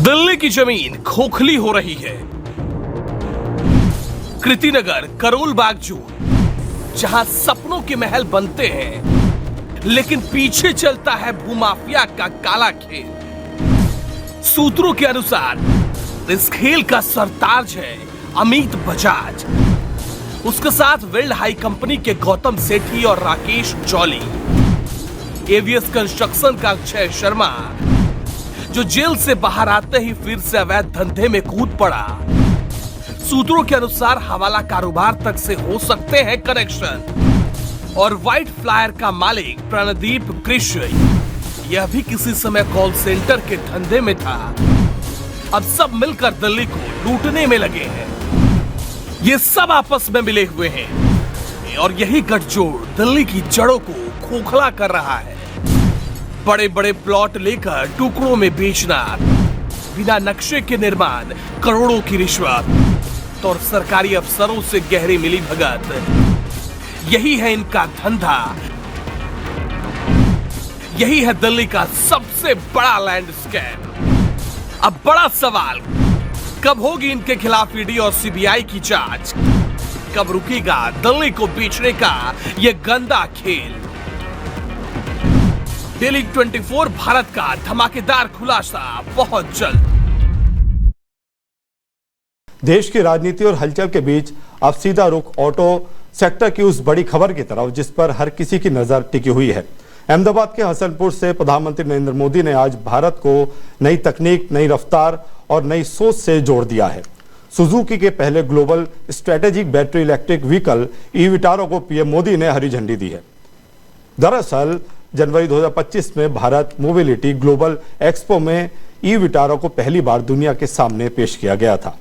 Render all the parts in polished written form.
दिल्ली की जमीन खोखली हो रही है। कृतिनगर, करोल बाग जोन, जहां सपनों के महल बनते हैं, लेकिन पीछे चलता है भूमाफिया का काला खेल। सूत्रों के अनुसार इस खेल का सरताज है अमित बजाज, उसके साथ वेल्ड हाई कंपनी के गौतम सेठी और राकेश जौली, एवीएस कंस्ट्रक्शन का अक्षय शर्मा, जो जेल से बाहर आते ही फिर से अवैध धंधे में कूद पड़ा। सूत्रों के अनुसार हवाला कारोबार तक से हो सकते हैं कनेक्शन। और व्हाइट फ्लायर का मालिक प्रणदीप कृष्ण, यह भी किसी समय कॉल सेंटर के धंधे में था। अब सब मिलकर दिल्ली को लूटने में लगे हैं। ये सब आपस में मिले हुए हैं और यही गठजोड़ दिल्ली की जड़ों को खोखला कर रहा है। बड़े बड़े प्लॉट लेकर टुकड़ों में बेचना, बिना नक्शे के निर्माण, करोड़ों की रिश्वत और सरकारी अफसरों से गहरी मिलीभगत, यही है इनका धंधा। यही है दिल्ली का सबसे बड़ा लैंडस्केप। अब बड़ा सवाल, कब होगी इनके खिलाफ ईडी और सीबीआई की जांच? कब रुकेगा दिल्ली को बेचने का यह गंदा खेल? डेली 24 भारत का धमाकेदार खुलासा बहुत जल्द। देश की राजनीति और हलचल के बीच अब सीधा रुख ऑटो सेक्टर की उस बड़ी खबर की तरफ जिस पर हर किसी की नजर टिकी हुई है। अहमदाबाद के हसनपुर से प्रधानमंत्री नरेंद्र मोदी ने आज भारत को नई तकनीक, नई रफ्तार और नई सोच से जोड़ दिया है। सुजुकी के पहले global strategic battery electric vehicle e Vitara को पीएम मोदी ने हरी झंडी दी है। दरअसल जनवरी 2025 में भारत मोबिलिटी ग्लोबल एक्सपो में ई-विटारो को पहली बार दुनिया के सामने पेश किया गया था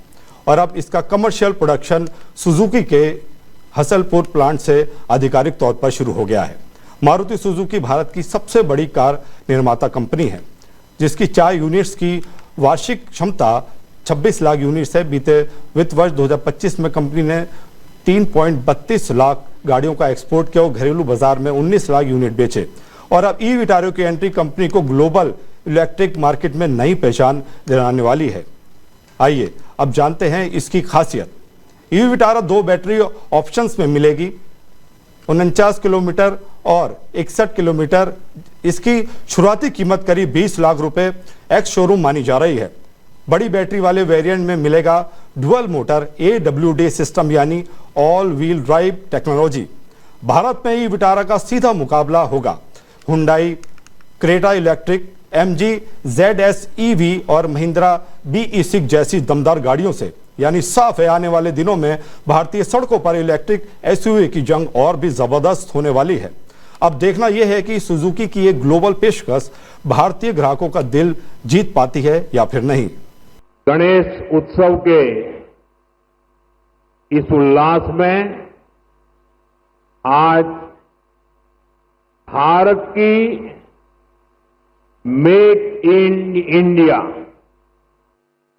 और अब इसका कमर्शियल प्रोडक्शन सुजुकी के हसनपुर प्लांट से आधिकारिक तौर पर शुरू हो गया है। मारुति सुजुकी भारत की सबसे बड़ी कार निर्माता कंपनी है, जिसकी 4 यूनिट्स की वार्षिक क्षमता 26 लाख यूनिट्स है। बीते वित्त वर्ष 2025 में कंपनी ने 3.32 लाख गाड़ियों का एक्सपोर्ट किया और घरेलू बाजार में 19 लाख यूनिट बेचे और अब ई-विटारो की एंट्री कंपनी को ग्लोबल इलेक्ट्रिक मार्केट में नई पहचान दिलाने वाली है। आइए अब जानते हैं इसकी खासियत। ई-विटारो 2 बैटरी ऑप्शंस में मिलेगी, 49 किलोमीटर और 61 किलोमीटर। इसकी शुरुआती कीमत करीब 20 लाख रुपए एक्स शोरूम मानी जा रही है। बड़ी बैटरी वाले वेरिएंट में मिलेगा डुअल मोटर AWD सिस्टम यानी all wheel drive technology. Bharat में ई-विटारो का सीधा मुकाबला होगा Hyundai Creta electric, MG ZS EV और महिंद्रा BE6 जैसी दमदार गाड़ियों से। यानी साफ है, आने वाले दिनों में भारतीय सड़कों पर इलेक्ट्रिक SUV की जंग और भी जबरदस्त होने वाली है। अब देखना यह है कि सुजुकी की एक ग्लोबल पेशकश भारतीय ग्राहकों का दिल जीत पाती है या फिर नहीं। गणेश उत्सव के इस उल्लास में आज भारत की मेक इन इंडिया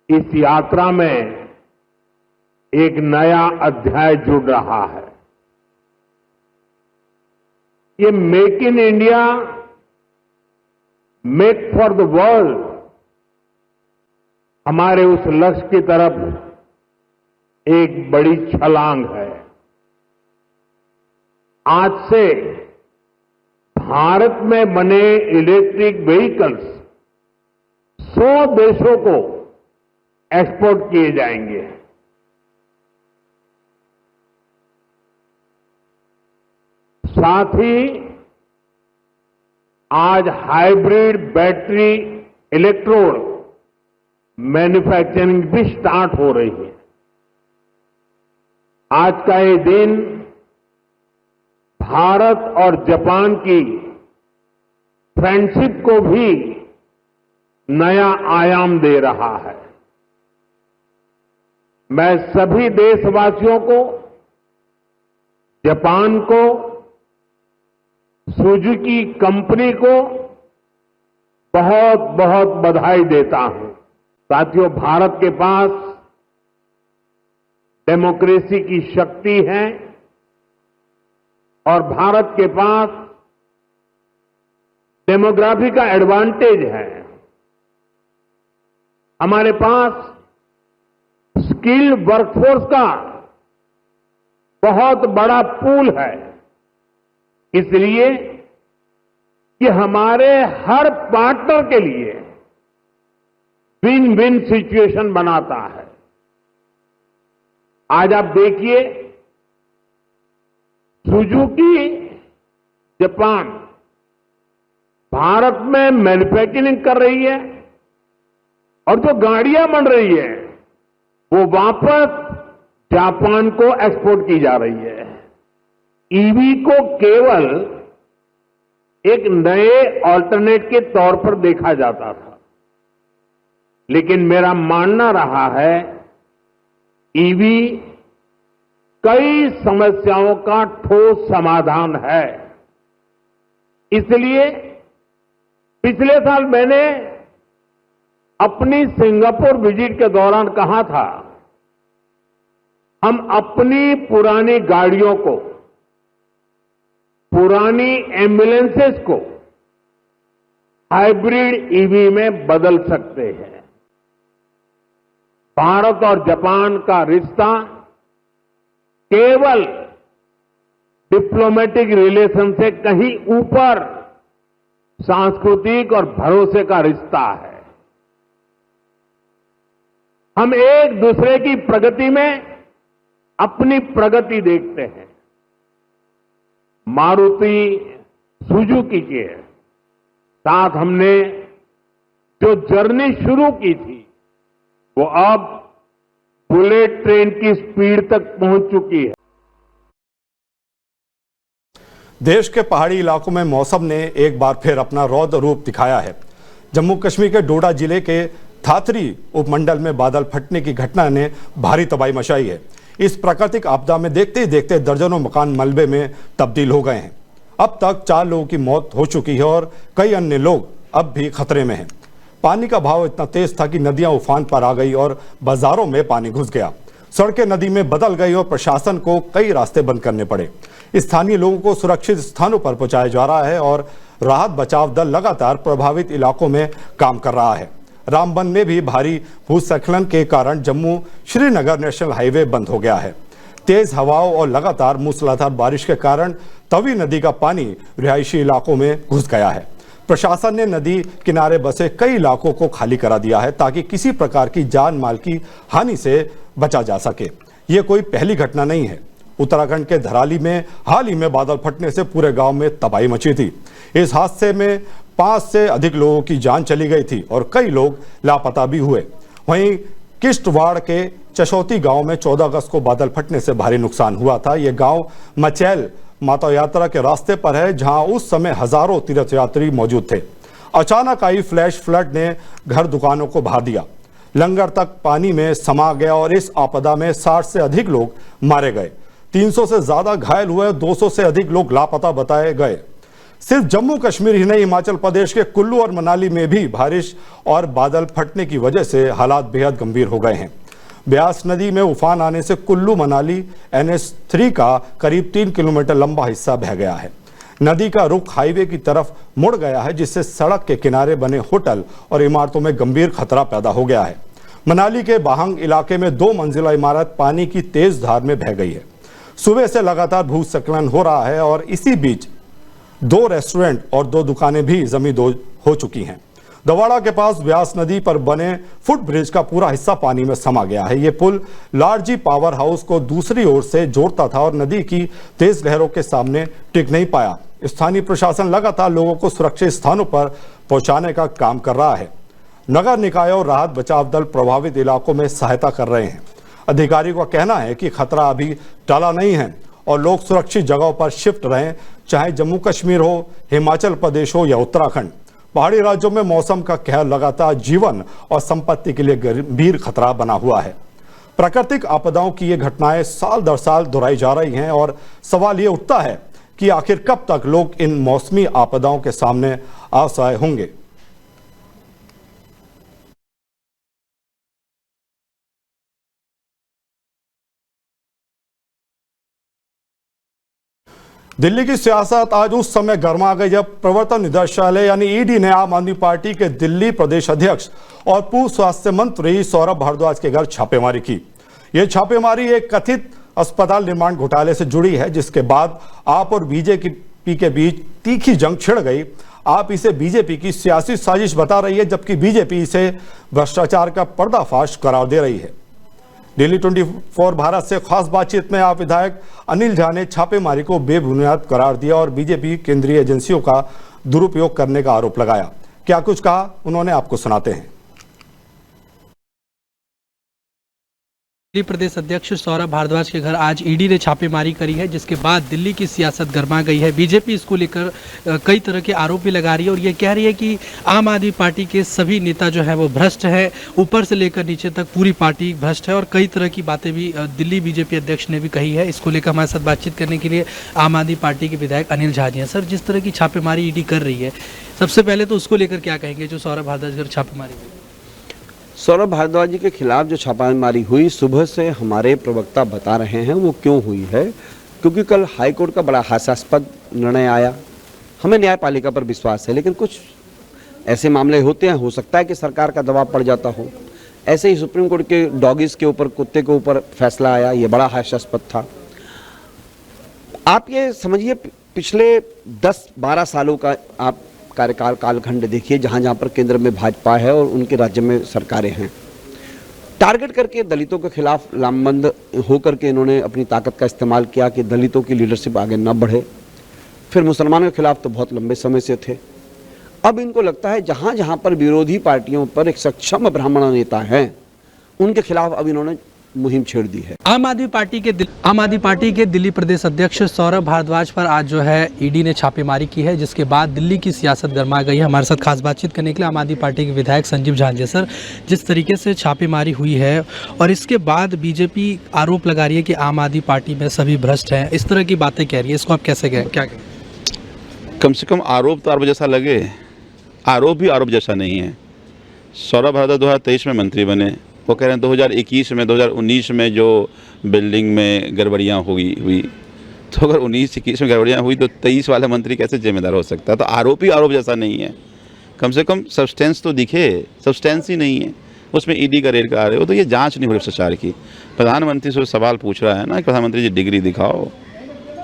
इस यात्रा में एक नया अध्याय जुड़ रहा है। ये make in India, make for the world, हमारे उस लक्ष्य की तरफ एक बड़ी छलांग है। आज से भारत में बने इलेक्ट्रिक व्हीकल्स 100 देशों को एक्सपोर्ट किए जाएंगे। साथ ही आज हाइब्रिड बैटरी इलेक्ट्रोड मैन्युफैक्चरिंग भी स्टार्ट हो रही है। आज का ये दिन भारत और जापान की फ्रेंडशिप को भी नया आयाम दे रहा है। मैं सभी देशवासियों को, जापान को, सुजुकी कंपनी को बहुत बहुत बधाई देता हूं। साथियों, भारत के पास डेमोक्रेसी की शक्ति है और भारत के पास डेमोग्राफी का एडवांटेज है। हमारे पास स्किल्ड वर्कफोर्स का बहुत बड़ा पूल है, इसलिए कि हमारे हर पार्टनर के लिए विन विन सिचुएशन बनाता है। आज आप देखिए, सुजुकी जापान भारत में मैन्युफैक्चरिंग कर रही है और जो गाड़ियां बन रही है वो वापस जापान को एक्सपोर्ट की जा रही है। ईवी को केवल एक नए ऑल्टरनेट के तौर पर देखा जाता था, लेकिन मेरा मानना रहा है ईवी कई समस्याओं का ठोस समाधान है। इसलिए पिछले साल मैंने अपनी सिंगापुर विजिट के दौरान कहा था, हम अपनी पुरानी गाड़ियों को, पुरानी एम्बुलेंसेस को हाइब्रिड ईवी में बदल सकते हैं। भारत और जापान का रिश्ता केवल डिप्लोमेटिक रिलेशन से कहीं ऊपर सांस्कृतिक और भरोसे का रिश्ता है। हम एक दूसरे की प्रगति में अपनी प्रगति देखते हैं। मारुति सुजुकी के साथ हमने जो जर्नी शुरू की थी वो अब बुलेट ट्रेन की स्पीड तक पहुंच चुकी है। देश के पहाड़ी इलाकों में मौसम ने एक बार फिर अपना रौद्र रूप दिखाया है। जम्मू कश्मीर के डोडा जिले के थाथरी उपमंडल में बादल फटने की घटना ने भारी तबाही मचाई है। इस प्राकृतिक आपदा में देखते ही देखते दर्जनों मकान मलबे में तब्दील हो गए हैं। अब तक 4 लोगों की मौत हो चुकी है और कई अन्य लोग अब भी खतरे में हैं। पानी का बहाव इतना तेज था कि नदियां उफान पर आ गई और बाजारों में पानी घुस गया। सड़कें नदी में बदल गई और प्रशासन को कई रास्ते बंद करने पड़े। स्थानीय लोगों को सुरक्षित स्थानों पर पहुंचाया जा रहा है और राहत बचाव दल लगातार प्रभावित इलाकों में काम कर रहा है। रामबन में भी भारी भूस्खलन के कारण जम्मू श्रीनगर नेशनल हाईवे बंद हो गया है। तेज हवाओं और लगातार मूसलाधार बारिश के कारण तवी नदी का पानी रिहायशी इलाकों में घुस गया है। प्रशासन ने नदी किनारे बसे कई इलाकों को खाली करा दिया है ताकि किसी प्रकार की जान माल की हानि से बचा जा सके। ये कोई पहली घटना नहीं है। उत्तराखंड के धराली में हाल ही में बादल फटने से पूरे गांव में तबाही मची थी। इस हादसे में 5 से अधिक लोगों की जान चली गई थी और कई लोग लापता भी हुए। वहीं किश्तवाड़ के चशौती गांव में 14 अगस्त को बादल फटने से भारी नुकसान हुआ था। यह गांव मचैल माता यात्रा के रास्ते पर है, जहां उस समय हजारों तीर्थयात्री मौजूद थे। अचानक आई फ्लैश फ्लड ने घर दुकानों को बहा दिया। लंगर तक पानी में समा गया और इस आपदा में 60 से अधिक लोग मारे गए, 300 से ज्यादा घायल हुए, 200 से अधिक लोग लापता बताए गए। सिर्फ जम्मू कश्मीर ही नहीं, हिमाचल प्रदेश के कुल्लू और मनाली में भी बारिश और बादल फटने की वजह से हालात बेहद गंभीर हो गए हैं। ब्यास नदी में उफान आने से कुल्लू मनाली NH3 का करीब 3 किलोमीटर लंबा हिस्सा बह गया है। नदी का रुख हाईवे की तरफ मुड़ गया है, जिससे सड़क के किनारे बने होटल और इमारतों में गंभीर खतरा पैदा हो गया है। मनाली के बाहंग इलाके में 2 मंजिला इमारत पानी की तेज धार में बह गई है। सुबह से लगातार भूस्खलन हो रहा है और इसी बीच 2 रेस्टोरेंट और 2 दुकानें भी जमींदोज हो चुकी हैं। दवाड़ा के पास ब्यास नदी पर बने फुट ब्रिज का पूरा हिस्सा पानी में समा गया है। ये पुल लारजी पावर हाउस को दूसरी ओर से जोड़ता था और नदी की तेज लहरों के सामने टिक नहीं पाया। स्थानीय प्रशासन लगातार लोगों को सुरक्षित स्थानों पर पहुंचाने का काम कर रहा है। नगर निकाय और राहत बचाव दल प्रभावित इलाकों में सहायता कर रहे हैं। अधिकारियों का कहना है कि खतरा अभी टला नहीं है और लोग सुरक्षित जगहों पर शिफ्ट रहें, चाहे जम्मू कश्मीर हो, हिमाचल प्रदेश हो या उत्तराखंड। पहाड़ी राज्यों में मौसम का कहर लगातार जीवन और संपत्ति के लिए गंभीर खतरा बना हुआ है। प्राकृतिक आपदाओं की ये घटनाएं साल दर साल दोहराई जा रही हैं और सवाल ये उठता है कि आखिर कब तक लोग इन मौसमी आपदाओं के सामने असहाय होंगे। दिल्ली की सियासत आज उस समय गर्मा गई जब प्रवर्तन निदेशालय यानी ईडी ने आम आदमी पार्टी के दिल्ली प्रदेश अध्यक्ष और पूर्व स्वास्थ्य मंत्री सौरभ भारद्वाज के घर छापेमारी की। यह छापेमारी एक कथित अस्पताल निर्माण घोटाले से जुड़ी है, जिसके बाद आप और बीजेपी के बीच तीखी जंग छिड़ गई। आप इसे बीजेपी की सियासी साजिश बता रही है, जबकि बीजेपी इसे भ्रष्टाचार का पर्दाफाश करार दे रही है। दिल्ली 24 भारत से खास बातचीत में आप विधायक अनिल झा ने छापेमारी को बेबुनियाद करार दिया और बीजेपी केंद्रीय एजेंसियों का दुरुपयोग करने का आरोप लगाया। क्या कुछ कहा उन्होंने, आपको सुनाते हैं। दिल्ली प्रदेश अध्यक्ष सौरभ भारद्वाज के घर आज ईडी ने छापेमारी करी है, जिसके बाद दिल्ली की सियासत गर्मा गई है। बीजेपी इसको लेकर कई तरह के आरोप भी लगा रही है और ये कह रही है कि आम आदमी पार्टी के सभी नेता जो है वो भ्रष्ट है, ऊपर से लेकर नीचे तक पूरी पार्टी भ्रष्ट है और कई तरह की बातें भी दिल्ली बीजेपी अध्यक्ष ने भी कही है। इसको लेकर हमारे साथ बातचीत करने के लिए आम आदमी पार्टी के विधायक अनिल झा जी हैं। सर, जिस तरह की छापेमारी ईडी कर रही है, सबसे पहले तो उसको लेकर क्या कहेंगे जो सौरभ भारद्वाज घर छापेमारी हुई? सौरभ भारद्वाज जी के खिलाफ जो छापेमारी हुई, सुबह से हमारे प्रवक्ता बता रहे हैं वो क्यों हुई है, क्योंकि कल हाईकोर्ट का बड़ा हास्यास्पद निर्णय आया। हमें न्यायपालिका पर विश्वास है, लेकिन कुछ ऐसे मामले होते हैं, हो सकता है कि सरकार का दबाव पड़ जाता हो। ऐसे ही सुप्रीम कोर्ट के डॉगीज के ऊपर, कुत्ते के ऊपर फैसला आया, ये बड़ा हास्यास्पद था। आप ये समझिए, पिछले 10-12 सालों का आप कार्यकाल कालखंड देखिए, जहाँ जहाँ पर केंद्र में भाजपा है और उनके राज्य में सरकारें हैं, टारगेट करके दलितों के खिलाफ लामबंद होकर के इन्होंने अपनी ताकत का इस्तेमाल किया कि दलितों की लीडरशिप आगे न बढ़े। फिर मुसलमानों के खिलाफ तो बहुत लंबे समय से थे। अब इनको लगता है जहाँ जहाँ पर विरोधी पार्टियों पर एक सक्षम ब्राह्मण नेता है, उनके खिलाफ अब इन्होंने मुहिम छेड़ दी है। आम आदमी पार्टी के दिल्ली प्रदेश अध्यक्ष सौरभ भारद्वाज पर आज जो है ईडी ने छापेमारी की है, जिसके बाद दिल्ली की सियासत गर्मा गई है। हमारे साथ खास बातचीत करने के लिए आम आदमी पार्टी के विधायक संजीव झा जी। सर, जिस तरीके से छापेमारी हुई है और इसके बाद बीजेपी आरोप लगा रही है कि आम आदमी पार्टी में सभी भ्रष्ट हैं, इस तरह की बातें कह रही है, इसको आप कैसे कहें, क्या कहें? कम से कम आरोप तो आरोप जैसा लगे, आरोप भी आरोप जैसा नहीं है। सौरभ भारद्वाज 2023 में मंत्री बने, वो कह रहे हैं 2021 में 2019 में जो बिल्डिंग में गड़बड़ियाँ हुई, तो अगर 19-21 में गड़बड़ियाँ हुई तो 23 वाला मंत्री कैसे जिम्मेदार हो सकता है? तो आरोप ही आरोप जैसा नहीं है। कम से कम सब्सटेंस तो दिखे, सब्सटेंस ही नहीं है। उसमें ईडी का रेड करा रहे हो, तो ये जांच नहीं हो रही भ्रष्टाचार की। प्रधानमंत्री से सवाल पूछ रहा है ना कि प्रधानमंत्री जी डिग्री दिखाओ,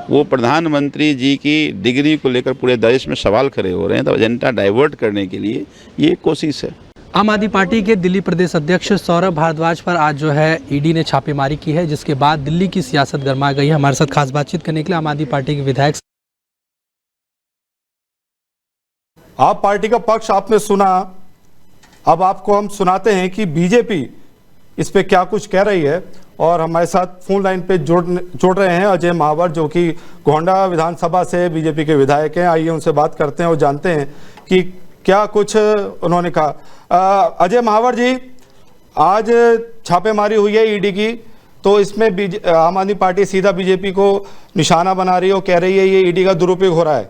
वो प्रधानमंत्री जी की डिग्री को लेकर पूरे देश में सवाल खड़े हो रहे हैं। तो एजेंडा डाइवर्ट करने के लिए ये कोशिश है। आम आदमी पार्टी के दिल्ली प्रदेश अध्यक्ष सौरभ भारद्वाज पर आज जो है ईडी ने छापेमारी की है, जिसके बाद दिल्ली की सियासत गर्मा गई है। हमारे साथ खास बातचीत करने के लिए आम आदमी पार्टी के विधायक। आप पार्टी का पक्ष आपने सुना, अब आपको हम सुनाते हैं कि बीजेपी इस पे क्या कुछ कह रही है। और हमारे साथ फोन लाइन पे जोड़ रहे हैं अजय महावर, जो कि गोंडा विधानसभा से बीजेपी के विधायक हैं। आइए उनसे बात करते हैं और जानते हैं कि क्या कुछ उन्होंने कहा। अजय महावर जी, आज छापेमारी हुई है ईडी की, तो इसमें आम आदमी पार्टी सीधा बीजेपी को निशाना बना रही है और कह रही है ये ईडी का दुरुपयोग हो रहा है।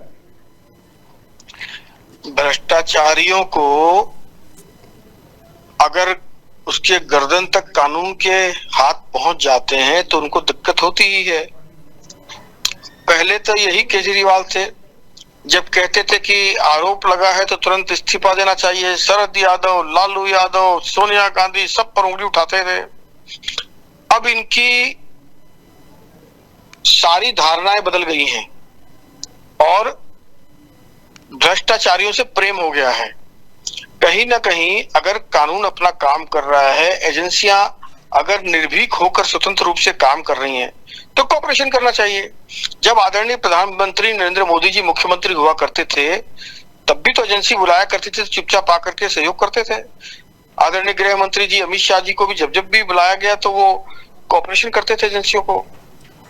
भ्रष्टाचारियों को अगर उसके गर्दन तक कानून के हाथ पहुंच जाते हैं तो उनको दिक्कत होती ही है। पहले तो यही केजरीवाल थे, जब कहते थे कि आरोप लगा है तो तुरंत इस्तीफा देना चाहिए। शरद यादव, लालू यादव, सोनिया गांधी सब पर उंगली उठाते थे। अब इनकी सारी धारणाएं बदल गई हैं और भ्रष्टाचारियों से प्रेम हो गया है। कहीं ना कहीं अगर कानून अपना काम कर रहा है, एजेंसियां अगर निर्भीक होकर स्वतंत्र रूप से काम कर रही हैं, तो कोऑपरेशन करना चाहिए। जब आदरणीय प्रधानमंत्री नरेंद्र मोदी जी मुख्यमंत्री हुआ करते थे, तब भी तो एजेंसी बुलाया करती थी, चुपचाप आकर के सहयोग करते थे। आदरणीय गृह मंत्री जी अमित शाह जी को भी जब भी बुलाया गया तो वो कोऑपरेशन करते थे एजेंसियों को,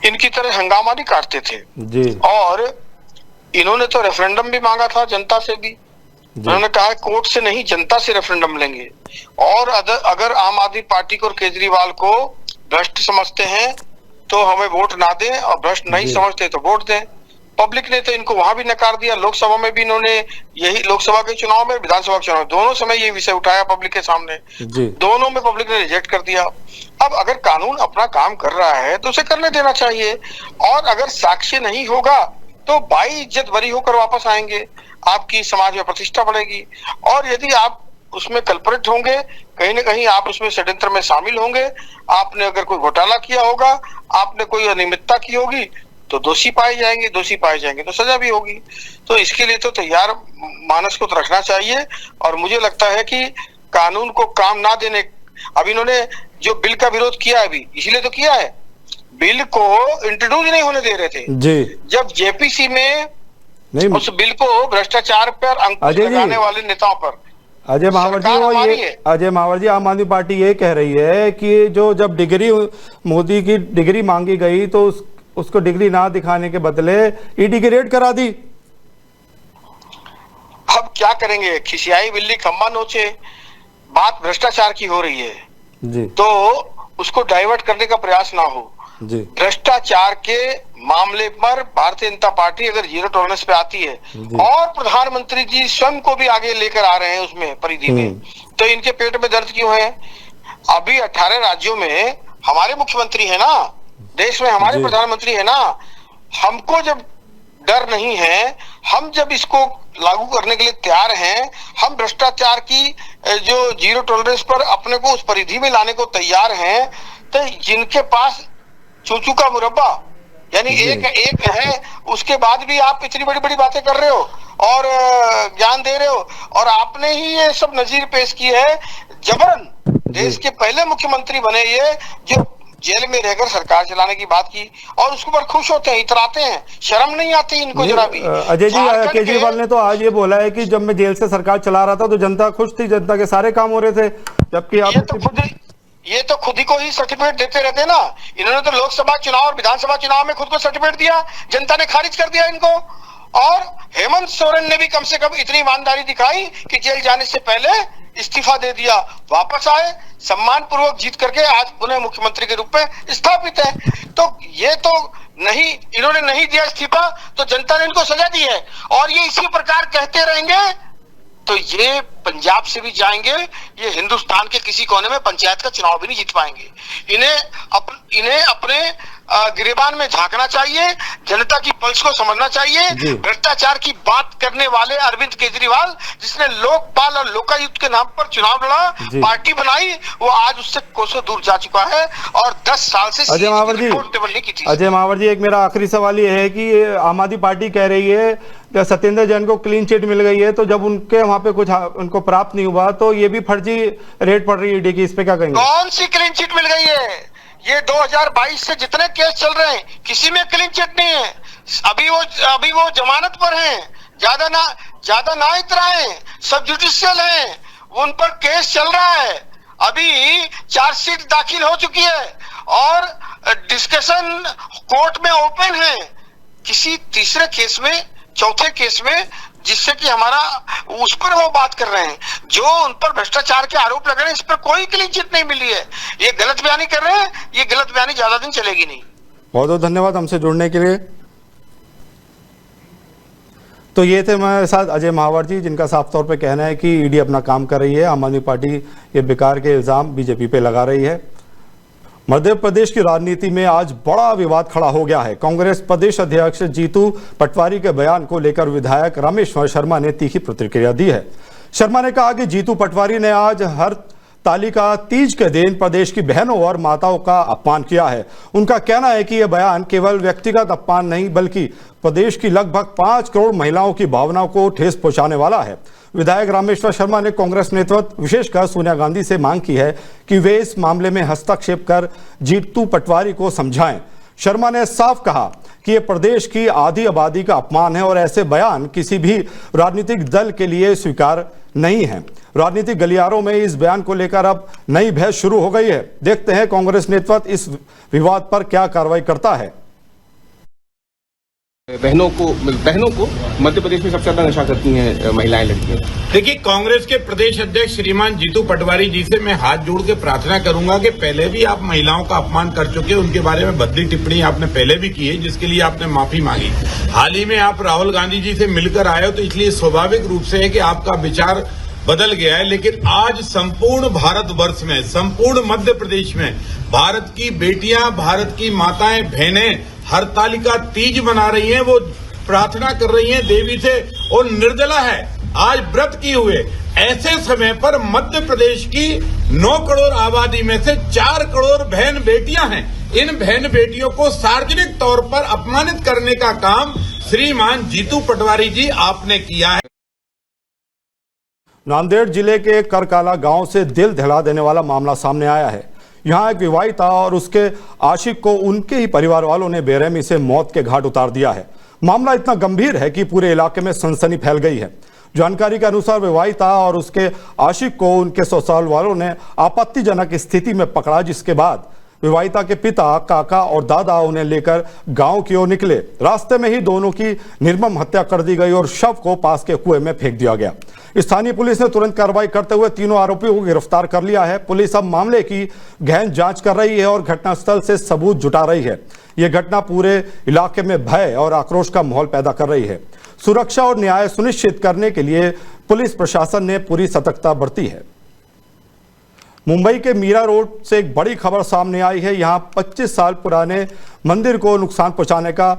इनकी तरह हंगामा नहीं काटते थे जी। और इन्होंने तो रेफरेंडम भी मांगा था जनता से भी। उन्होंने कहा कोर्ट से नहीं, जनता से रेफरेंडम लेंगे। और अगर आम आदमी पार्टी को और केजरीवाल को भ्रष्ट समझते हैं तो हमें वोट ना दें, और भ्रष्ट नहीं समझते तो वोट दें। पब्लिक ने तो इनको वहां भी नकार दिया, लोकसभा में भी इन्होंने यही, लोकसभा के चुनाव में, विधानसभा के चुनाव, दोनों समय ये विषय उठाया पब्लिक के सामने, दोनों में पब्लिक ने रिजेक्ट कर दिया। अब अगर कानून अपना काम कर रहा है तो उसे करने देना चाहिए, और अगर साक्ष्य नहीं होगा तो भाई इज्जत बरी होकर वापस आएंगे, आपकी समाज में प्रतिष्ठा बढ़ेगी। और यदि आप उसमें कल्परेट होंगे, कहीं ना कहीं आप उसमें षड्यंत्र में शामिल होंगे, आपने अगर कोई घोटाला किया होगा, आपने कोई अनियमितता की होगी, तो दोषी पाए जाएंगे तो सजा भी होगी। तो इसके लिए तो तैयार मानस को तो रखना चाहिए। और मुझे लगता है कि कानून को काम ना देने, अब इन्होंने जो बिल का विरोध किया है अभी इसलिए तो किया है, बिल को इंट्रोड्यूस नहीं होने दे रहे थे जी। जब जेपीसी में नहीं, उस बिल को भ्रष्टाचार पर अंकुश लगाने वाले नेताओं पर अजय महावर जी, सरकार वो हमारी ये है। अजय महावर जी, आम आदमी पार्टी ये कह रही है कि जो जब डिग्री मोदी की डिग्री मांगी गई तो उसको डिग्री ना दिखाने के बदले ईडी की रेड करा दी। अब क्या करेंगे, खिसियाई बिल्ली खम्बा नोचे, बात भ्रष्टाचार की हो रही है जी तो उसको डाइवर्ट करने का प्रयास ना हो। जी भ्रष्टाचार के मामले पर भारतीय जनता पार्टी अगर जीरो टॉलरेंस पे आती है जी। और प्रधानमंत्री जी स्वयं को भी आगे लेकर आ रहे हैं उसमें परिधि में, तो इनके पेट में दर्द क्यों है? अभी 18 राज्यों में हमारे मुख्यमंत्री है ना, देश में हमारे जी। प्रधानमंत्री है ना। हमको जब डर नहीं है, हम जब इसको लागू करने के लिए तैयार हैं, हम भ्रष्टाचार की जो जीरो टॉलरेंस पर अपने को उस परिधि में लाने को तैयार हैं, तो जिनके पास चूचू का मुरब्बा यानी एक है, उसके बाद भी आप इतनी बड़ी बड़ी बातें कर रहे हो और ज्ञान दे रहे हो। और आपने ही ये सब नजीर पेश की है, जबरन देश के पहले मुख्यमंत्री बने ये, जो जेल में रहकर सरकार चलाने की बात की और उसके ऊपर खुश होते हैं, इतराते हैं, शर्म नहीं आती इनको जरा भी। अजय जी, केजरीवाल ने तो आज ये बोला है कि जब मैं जेल से सरकार चला रहा था तो जनता खुश थी, जनता के सारे काम हो रहे थे, जबकि आप ये तो खुद ही को ही सर्टिफिकेट देते रहते हैं ना। इन्होंने तो लोकसभा चुनाव और विधानसभा चुनाव में खुद को सर्टिफिकेट दिया, जनता ने खारिज कर दिया इनको। और हेमंत सोरेन ने भी कम से कम इतनी ईमानदारी दिखाई कि जेल जाने से पहले इस्तीफा दे दिया, वापस आए, सम्मान पूर्वक जीत करके आज पुनः मुख्यमंत्री के रूप में स्थापित है। तो ये तो नहीं, इन्होंने नहीं दिया इस्तीफा तो जनता ने इनको सजा दी है और ये इसी प्रकार कहते रहेंगे तो ये पंजाब से भी जाएंगे, ये हिंदुस्तान के किसी कोने में पंचायत का चुनाव भी नहीं जीत पाएंगे। इन्हें अपने गिरेबान में झांकना चाहिए, जनता की पल्स को समझना चाहिए। भ्रष्टाचार की बात करने वाले अरविंद केजरीवाल, जिसने लोकपाल और लोकायुक्त के नाम पर चुनाव लड़ा, पार्टी बनाई, वो आज उससे कोसों दूर जा चुका है और 10 साल से अजय महावर जी, अजय महावर जी, एक मेरा आखिरी सवाल ये है कि आम आदमी पार्टी कह रही है सत्येंद्र जैन को क्लीन चिट मिल गई है, तो जब उनके वहां पे कुछ उनको प्राप्त नहीं हुआ तो ये भी फर्जी रेट पड़ रही है ईडी की, इस पे क्या कहेंगे? कौन सी क्लीन चिट मिल गई है? ये 2022 से जितने केस चल रहे हैं किसी में क्लीन चिट नहीं है। अभी वो जमानत पर हैं, ज्यादा ना इतराए, सब जुडिशियल हैं, उन पर केस चल रहा है। अभी चार्जशीट दाखिल हो चुकी है और डिस्कशन कोर्ट में ओपन है। किसी तीसरे केस में, चौथे केस में, जिससे कि हमारा उस पर वो बात कर रहे हैं, जो उन पर भ्रष्टाचार के आरोप लग रहे हैं, इस पर कोई क्लीन चिट नहीं मिली है। ये गलत बयानी कर रहे हैं, ये गलत बयानी ज्यादा दिन चलेगी नहीं। बहुत बहुत धन्यवाद हमसे जुड़ने के लिए। तो ये थे हमारे साथ अजय महावर जी, जिनका साफ तौर पे कहना है कि ईडी अपना काम कर रही है, आम आदमी पार्टी ये बेकार के इल्जाम बीजेपी पे लगा रही है। मध्य प्रदेश की राजनीति में आज बड़ा विवाद खड़ा हो गया है। कांग्रेस प्रदेश अध्यक्ष जीतू पटवारी के बयान को लेकर विधायक रामेश्वर शर्मा ने तीखी प्रतिक्रिया दी है। शर्मा ने कहा कि जीतू पटवारी ने आज हरतालिका तीज के दिन प्रदेश की बहनों और माताओं का अपमान किया है। उनका कहना है कि यह बयान केवल व्यक्तिगत अपमान नहीं बल्कि प्रदेश की लगभग 5 करोड़ महिलाओं की भावनाओं को ठेस पहुंचाने वाला है। विधायक रामेश्वर शर्मा ने कांग्रेस नेतृत्व विशेषकर सोनिया गांधी से मांग की है कि वे इस मामले में हस्तक्षेप कर जीतू पटवारी को समझाएं। शर्मा ने साफ कहा कि यह प्रदेश की आधी आबादी का अपमान है और ऐसे बयान किसी भी राजनीतिक दल के लिए स्वीकार नहीं है। राजनीतिक गलियारों में इस बयान को लेकर अब नई बहस शुरू हो गई है। देखते हैं कांग्रेस नेतृत्व इस विवाद पर क्या कार्रवाई करता है। बहनों को मध्य प्रदेश में सबसे ज्यादा नशा करती हैं महिलाएं, लड़कियां। देखिए, कांग्रेस के प्रदेश अध्यक्ष श्रीमान जीतू पटवारी जी से मैं हाथ जोड़ के प्रार्थना करूंगा कि पहले भी आप महिलाओं का अपमान कर चुके, उनके बारे में बदली टिप्पणी आपने पहले भी की है, जिसके लिए आपने माफी मांगी। हाल ही में आप राहुल गांधी जी से मिलकर आए हो, तो इसलिए स्वाभाविक रूप से है कि आपका विचार बदल गया है। लेकिन आज संपूर्ण भारतवर्ष में, संपूर्ण मध्य प्रदेश में भारत की बेटियां, भारत की माताएं, बहनें हरतालिका तीज मना रही हैं। वो प्रार्थना कर रही हैं देवी से और निर्जला है, आज व्रत किए हुए। ऐसे समय पर मध्य प्रदेश की 9 करोड़ आबादी में से 4 करोड़ बहन बेटियां हैं। इन बहन बेटियों को सार्वजनिक तौर पर अपमानित करने का काम श्रीमान जीतू पटवारी जी आपने किया है। नांदेड़ जिले के करकाला गांव से दिल दहला देने वाला मामला सामने आया है। यहां एक विवाहिता और उसके आशिक को उनके ही परिवार वालों ने बेरहमी से मौत के घाट उतार दिया है। मामला इतना गंभीर है कि पूरे इलाके में सनसनी फैल गई है। जानकारी के अनुसार विवाहिता और उसके आशिक को उनके ससुराल वालों ने आपत्तिजनक स्थिति में पकड़ा, जिसके बाद विवाहिता के पिता, काका और दादा उन्हें लेकर गांव की ओर निकले। रास्ते में ही दोनों की निर्मम हत्या कर दी गई और शव को पास के कुएं में फेंक दिया गया। स्थानीय पुलिस ने तुरंत कार्रवाई करते हुए तीनों आरोपियों को गिरफ्तार कर लिया है। पुलिस अब मामले की गहन जांच कर रही है और घटनास्थल से सबूत जुटा रही है। यह घटना पूरे इलाके में भय और आक्रोश का माहौल पैदा कर रही है। सुरक्षा और न्याय सुनिश्चित करने के लिए पुलिस प्रशासन ने पूरी सतर्कता बरती है। मुंबई के मीरा रोड से एक बड़ी खबर सामने आई है। यहां 25 साल पुराने मंदिर को नुकसान पहुंचाने का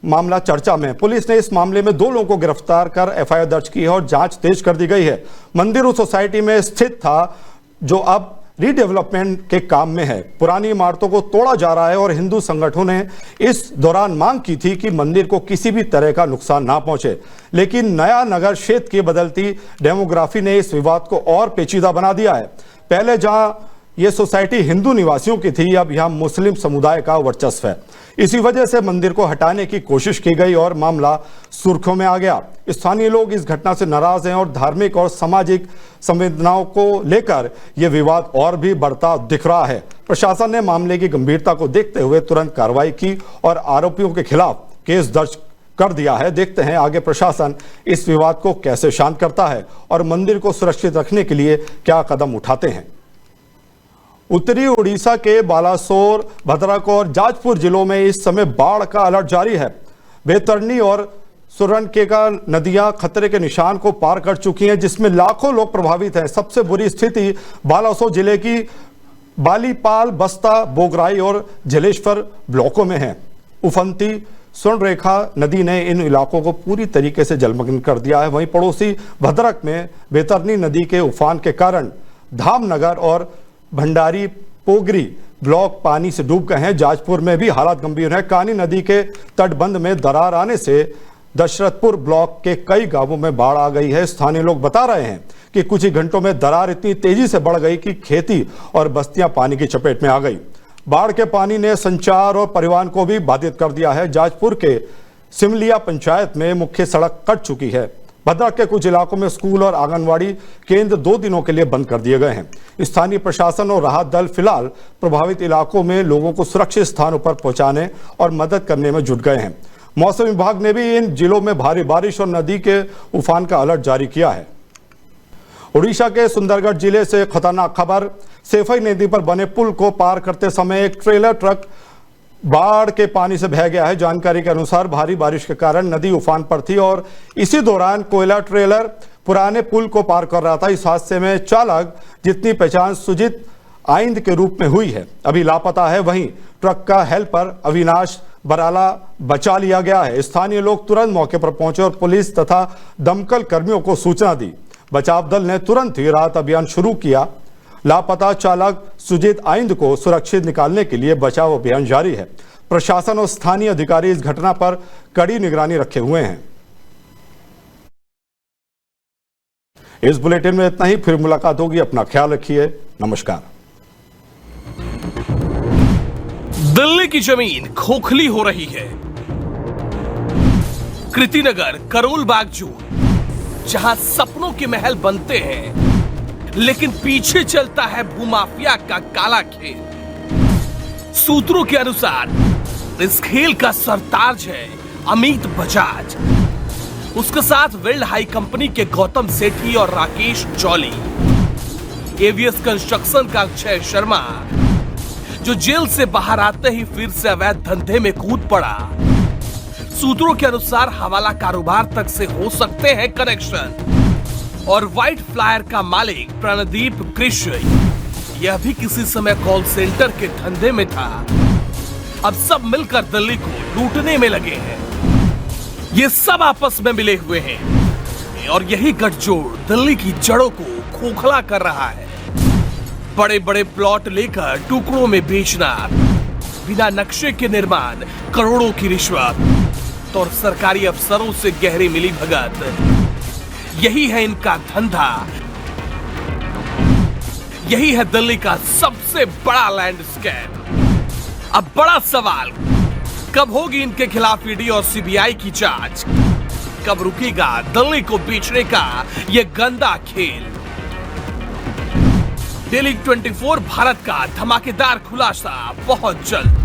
मामला चर्चा में। पुलिस ने इस मामले में 2 लोगों को गिरफ्तार कर एफआईआर दर्ज की है और जांच तेज कर दी गई है। मंदिर उस सोसाइटी में स्थित था जो अब रीडेवलपमेंट के काम में है। पुरानी इमारतों को तोड़ा जा रहा है और हिंदू संगठनों ने इस दौरान मांग की थी कि मंदिर को किसी भी तरह का नुकसान ना पहुंचे, लेकिन नया नगर क्षेत्र की बदलती डेमोग्राफी ने इस विवाद को और पेचीदा बना दिया है। पहले जहां यह सोसाइटी हिंदू निवासियों की थी, अब यहां मुस्लिम समुदाय का वर्चस्व है। इसी वजह से मंदिर को हटाने की कोशिश की गई और मामला सुर्खियों में आ गया। स्थानीय लोग इस घटना से नाराज हैं और धार्मिक और सामाजिक संवेदनाओं को लेकर यह विवाद और भी बढ़ता दिख रहा है। प्रशासन ने मामले की गंभीरता को देखते हुए तुरंत कार्रवाई की और आरोपियों के खिलाफ केस दर्ज कर दिया है। देखते हैं आगे प्रशासन इस विवाद को कैसे शांत करता है और मंदिर को सुरक्षित रखने के लिए क्या कदम उठाते हैं। उत्तरी उड़ीसा के बालासोर, भद्रक और जाजपुर जिलों में इस समय बाढ़ का अलर्ट जारी है। बैतरणी और सुरनकेगा नदियां खतरे के निशान को पार कर चुकी हैं, जिसमें लाखों लोग प्रभावित हैं। सबसे बुरी स्थिति बालासोर जिले की बालीपाल, बस्ता, बोगराई और जलेश्वर ब्लॉकों में है। उफनती स्वर्णरेखा नदी ने इन इलाकों को पूरी तरीके से जलमग्न कर दिया है। वहीं पड़ोसी भद्रक में बैतरणी नदी के उफान के कारण धामनगर और भंडारी पोगरी ब्लॉक पानी से डूब गए हैं। जाजपुर में भी हालात गंभीर है। कानी नदी के तटबंध में दरार आने से दशरथपुर ब्लॉक के कई गांवों में बाढ़ आ गई है। स्थानीय लोग बता रहे हैं कि कुछ ही घंटों में दरार इतनी तेजी से बढ़ गई कि खेती और बस्तियां पानी की चपेट में आ गई। बाढ़ के पानी ने संचार और परिवहन को भी बाधित कर दिया है। जाजपुर के सिमलिया पंचायत में मुख्य सड़क कट चुकी है। भद्रक के कुछ इलाकों में स्कूल और आंगनवाड़ी केंद्र 2 दिनों के लिए बंद कर दिए गए हैं। स्थानीय प्रशासन और राहत दल फिलहाल प्रभावित इलाकों में लोगों को सुरक्षित स्थानों पर पहुंचाने और मदद करने में जुट गए हैं। मौसम विभाग ने भी इन जिलों में भारी बारिश और नदी के उफान का अलर्ट जारी किया है। उड़ीसा के सुंदरगढ़ जिले से खतरनाक खबर। सेफई नदी पर बने पुल को पार करते समय एक ट्रेलर ट्रक बाढ़ के पानी से बह गया है। जानकारी के अनुसार भारी बारिश के कारण नदी उफान पर थी और इसी दौरान कोयला ट्रेलर पुराने पुल को पार कर रहा था। इस हादसे में चालक, जितनी पहचान सुजीत आइंद के रूप में हुई है, अभी लापता है। वहीं ट्रक का हेल्पर अविनाश बराला बचा लिया गया है। स्थानीय लोग तुरंत मौके पर पहुंचे और पुलिस तथा दमकल कर्मियों को सूचना दी। बचाव दल ने तुरंत ही राहत अभियान शुरू किया। लापता चालक सुजीत आइंद को सुरक्षित निकालने के लिए बचाव अभियान जारी है। प्रशासन और स्थानीय अधिकारी इस घटना पर कड़ी निगरानी रखे हुए हैं। इस बुलेटिन में इतना ही। फिर मुलाकात होगी। अपना ख्याल रखिए। नमस्कार। दिल्ली की जमीन खोखली हो रही है। कृतिनगर, करोल बाग जू, जहां सपनों के महल बनते हैं, लेकिन पीछे चलता है भूमाफिया का काला खेल। सूत्रों के अनुसार इस खेल का सरताज है अमित बजाज। उसके साथ वर्ल्ड हाई कंपनी के गौतम सेठी और राकेश जौली। एवीएस कंस्ट्रक्शन का अक्षय शर्मा, जो जेल से बाहर आते ही फिर से अवैध धंधे में कूद पड़ा। सूत्रों के अनुसार हवाला कारोबार तक से हो सकते हैं कनेक्शन। और व्हाइट फ्लायर का मालिक प्रणदीप कृष्ण, यह भी किसी समय कॉल सेंटर के धंधे में था। अब सब मिलकर दिल्ली को लूटने में लगे हैं। ये सब आपस में मिले हुए हैं और यही गठजोड़ दिल्ली की जड़ों को खोखला कर रहा है। बड़े बड़े प्लॉट लेकर टुकड़ों में बेचना, बिना नक्शे के निर्माण, करोड़ों की रिश्वत और सरकारी अफसरों से गहरी मिलीभगत, यही है इनका धंधा। यही है दिल्ली का सबसे बड़ा लैंडस्केप। अब बड़ा सवाल, कब होगी इनके खिलाफ ईडी और सीबीआई की जांच? कब रुकेगा दिल्ली को बेचने का यह गंदा खेल? डेली 24 भारत का धमाकेदार खुलासा बहुत जल्द।